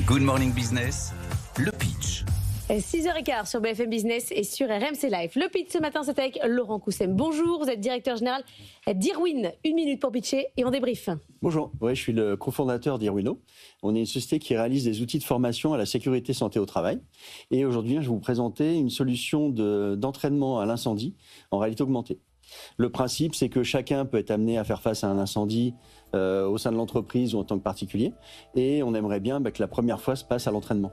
Good Morning Business, le pitch. 6h15 sur BFM Business et sur RMC Live. Le pitch ce matin, c'est avec Laurent Coussem. Bonjour, vous êtes directeur général d'Irwin. 1 minute pour pitcher et on débrief. Bonjour, je suis le cofondateur d'Irwino. On est une société qui réalise des outils de formation à la sécurité santé au travail. Et aujourd'hui, je vais vous présenter une solution d'entraînement à l'incendie en réalité augmentée. Le principe, c'est que chacun peut être amené à faire face à un incendie au sein de l'entreprise ou en tant que particulier. Et on aimerait bien que la première fois se passe à l'entraînement.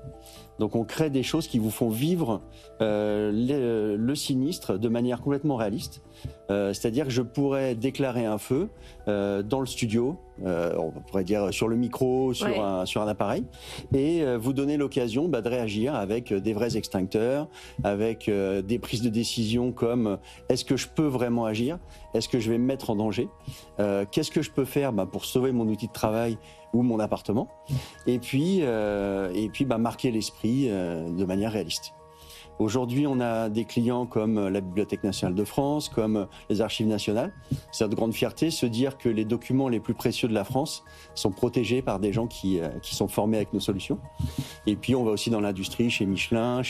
Donc on crée des choses qui vous font vivre le sinistre de manière complètement réaliste. C'est-à-dire que je pourrais déclarer un feu dans le studio, on pourrait dire sur le micro, sur un appareil, et vous donner l'occasion de réagir avec des vrais extincteurs, avec des prises de décision comme est-ce que je peux vraiment agir, est-ce que je vais me mettre en danger, qu'est-ce que je peux faire pour sauver mon outil de travail ou mon appartement, et puis marquer l'esprit de manière réaliste. Aujourd'hui, on a des clients comme la Bibliothèque nationale de France, comme les Archives nationales. C'est notre grande fierté, se dire que les documents les plus précieux de la France sont protégés par des gens qui sont formés avec nos solutions. Et puis, on va aussi dans l'industrie, chez Michelin,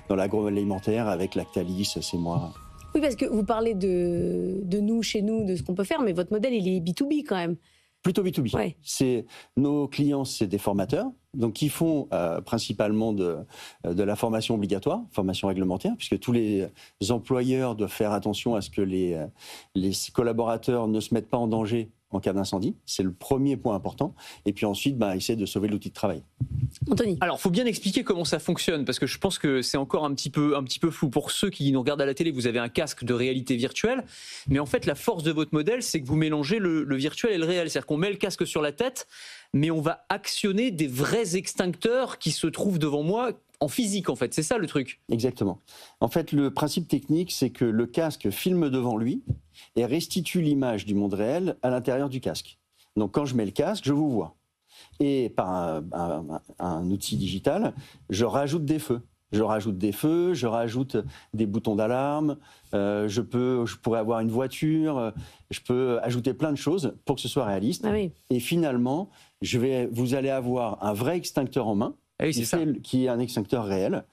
dans l'agroalimentaire, avec Lactalis, c'est moi. Oui, parce que vous parlez de nous, chez nous, de ce qu'on peut faire, mais votre modèle, il est B2B quand même. Plutôt B2B. Ouais. Nos clients, c'est des formateurs, donc qui font principalement de la formation obligatoire, formation réglementaire, puisque tous les employeurs doivent faire attention à ce que les collaborateurs ne se mettent pas en danger en cas d'incendie. C'est le premier point important. Et puis ensuite, essayer de sauver l'outil de travail. Anthony. Alors, il faut bien expliquer comment ça fonctionne, parce que je pense que c'est encore un petit peu flou. Pour ceux qui nous regardent à la télé, vous avez un casque de réalité virtuelle, mais en fait, la force de votre modèle, c'est que vous mélangez le virtuel et le réel. C'est-à-dire qu'on met le casque sur la tête, mais on va actionner des vrais extincteurs qui se trouvent devant moi en physique, en fait. C'est ça, le truc. Exactement. En fait, le principe technique, c'est que le casque filme devant lui et restitue l'image du monde réel à l'intérieur du casque. Donc, quand je mets le casque, je vous vois. Et par un outil digital, je rajoute des feux. Je rajoute des boutons d'alarme, je pourrais avoir une voiture, je peux ajouter plein de choses pour que ce soit réaliste. Ah oui. Et finalement, vous allez avoir un vrai extincteur en main. Ah oui, qui est un extincteur réel.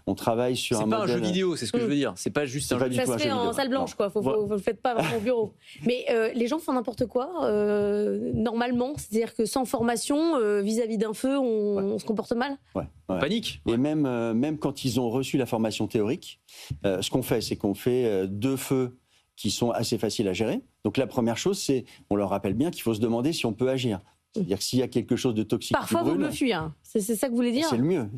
On travaille sur un modèle... C'est pas un jeu vidéo, c'est ce que je veux dire. C'est pas juste un jeu vidéo. Ça se fait en salle blanche, quoi. Vous le faites pas vraiment au bureau. Mais les gens font n'importe quoi, normalement. C'est-à-dire que sans formation, vis-à-vis d'un feu, on se comporte mal. Ouais. Panique. Et même quand ils ont reçu la formation théorique, ce qu'on fait, c'est qu'on fait 2 feux qui sont assez faciles à gérer. Donc la première chose, c'est, on leur rappelle bien qu'il faut se demander si on peut agir. C'est-à-dire que s'il y a quelque chose de toxique parfois qui brûle... Parfois, vous me fuyez. C'est ça que vous voulez dire ? C'est le mieux.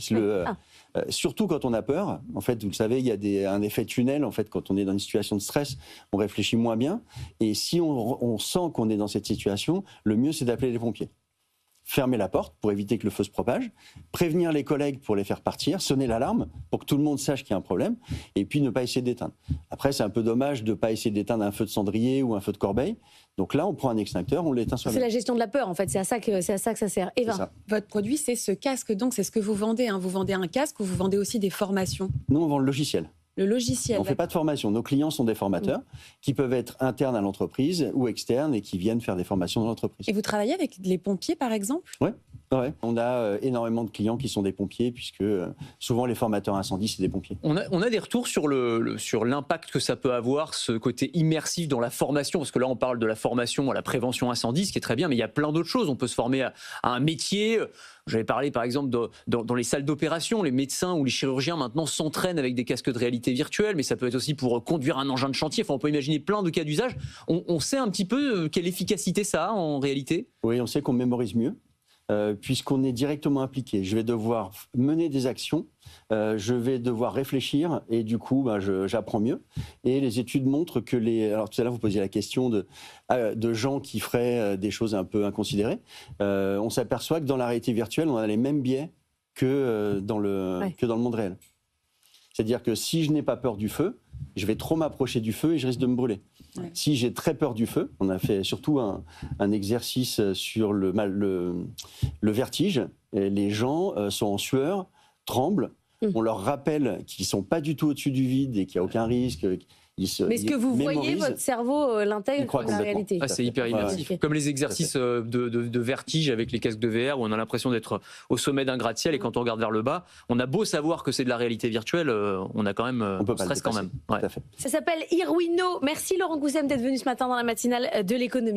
Surtout quand on a peur. En fait, vous le savez, il y a un effet tunnel. En fait, quand on est dans une situation de stress, on réfléchit moins bien. Et si on sent qu'on est dans cette situation, le mieux, c'est d'appeler les pompiers. Fermer la porte pour éviter que le feu se propage, prévenir les collègues pour les faire partir, sonner l'alarme pour que tout le monde sache qu'il y a un problème, et puis ne pas essayer d'éteindre. Après, c'est un peu dommage de ne pas essayer d'éteindre un feu de cendrier ou un feu de corbeille. Donc là, on prend un extincteur, on l'éteint soi-même. C'est la gestion de la peur, en fait. C'est à ça que ça sert. Eva. Votre produit, c'est ce casque, donc c'est ce que vous vendez. Vous vendez un casque ou vous vendez aussi des formations ? Nous, on vend le logiciel. Le logiciel. On ne fait pas de formation. Nos clients sont des formateurs qui peuvent être internes à l'entreprise ou externes et qui viennent faire des formations dans l'entreprise. Et vous travaillez avec les pompiers, par exemple ? Oui. On a énormément de clients qui sont des pompiers, puisque souvent les formateurs incendies, c'est des pompiers. On a des retours sur l'impact que ça peut avoir, ce côté immersif dans la formation, parce que là on parle de la formation à la prévention incendie, ce qui est très bien, mais il y a plein d'autres choses. On peut se former à un métier. J'avais parlé par exemple dans les salles d'opération, les médecins ou les chirurgiens maintenant s'entraînent avec des casques de réalité virtuelle, mais ça peut être aussi pour conduire un engin de chantier. Enfin, on peut imaginer plein de cas d'usage. On sait un petit peu quelle efficacité ça a en réalité ? Oui, on sait qu'on mémorise mieux. Puisqu'on est directement impliqué. Je vais devoir mener des actions, je vais devoir réfléchir et du coup, j'apprends mieux. Et les études montrent que alors tout à l'heure, vous posiez la question de gens qui feraient des choses un peu inconsidérées. On s'aperçoit que dans la réalité virtuelle, on a les mêmes biais que dans le monde réel. C'est-à-dire que si je n'ai pas peur du feu, je vais trop m'approcher du feu et je risque de me brûler. Ouais. Si j'ai très peur du feu, on a fait surtout un exercice sur le vertige. Et les gens sont en sueur, tremblent. On leur rappelle qu'ils ne sont pas du tout au-dessus du vide et qu'il n'y a aucun risque. Mais ce que vous voyez, votre cerveau l'intègre comme la réalité. Ah, c'est hyper immersif. Comme les exercices de vertige avec les casques de VR où on a l'impression d'être au sommet d'un gratte-ciel et quand on regarde vers le bas, on a beau savoir que c'est de la réalité virtuelle, on a quand même, on stresse quand même. Ouais. Ça s'appelle Irwino. Merci Laurent Goussem d'être venu ce matin dans la matinale de l'économie.